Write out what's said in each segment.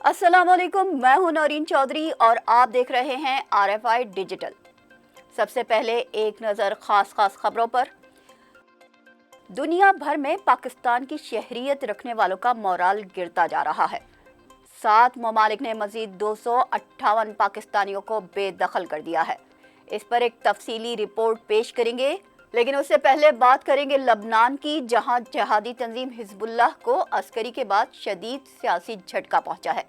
अस्सलाम वालेकुम, मैं हूं नौरीन चौधरी और आप देख रहे हैं RFI डिजिटल। सबसे पहले एक नज़र खास खबरों पर। दुनिया भर में पाकिस्तान की शहरियत रखने वालों का मोराल गिरता जा रहा है। 7 ममालिक ने मजीद 258 पाकिस्तानियों को बेदखल कर दिया है। इस पर एक तफसीली रिपोर्ट पेश करेंगे, लेकिन उससे पहले बात करेंगे लबनान की, जहां जिहादी तंजीम हिजबुल्लाह को अस्करी के बाद शदीद सियासी झटका पहुंचा है।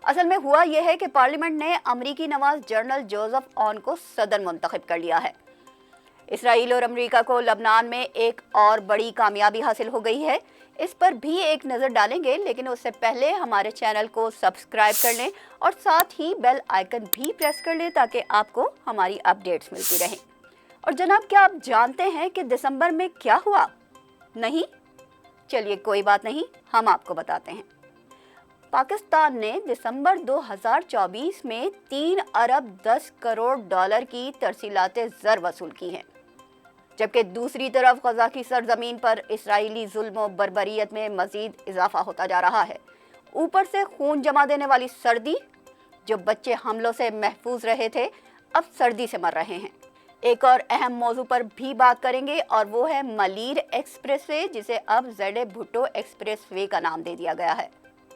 असल में हुआ यह है कि पार्लियामेंट ने अमरीकी नवाज जनरल जोसेफ ऑन को सदर मुंतखब कर लिया है। इसराइल और अमेरिका को लबनान में एक और बड़ी कामयाबी हासिल हो गई है। इस पर भी एक नज़र डालेंगे, लेकिन उससे पहले हमारे चैनल को सब्सक्राइब कर लें और साथ ही बेल आइकन भी प्रेस कर लें ताकि आपको हमारी अपडेट्स मिलती रहें। और जनाब, क्या आप जानते हैं कि दिसंबर में क्या हुआ? नहीं? चलिए कोई बात नहीं, हम आपको बताते हैं। पाकिस्तान ने दिसंबर 2024 में 3 अरब 10 करोड़ डॉलर की तरसीलाते ज़र वसूल की हैं, जबकि दूसरी तरफ गजा की सरजमीन पर इसराइली जुल्म और बर्बरियत में मजीद इजाफा होता जा रहा है। ऊपर से खून जमा देने वाली सर्दी, जो बच्चे हमलों से महफूज रहे थे अब सर्दी से मर रहे हैं। एक और अहम मौजू पर भी बात करेंगे और वो है मलीर एक्सप्रेस वे, जिसे अब ज़ेड भुट्टो एक्सप्रेस वे का नाम दे दिया गया है।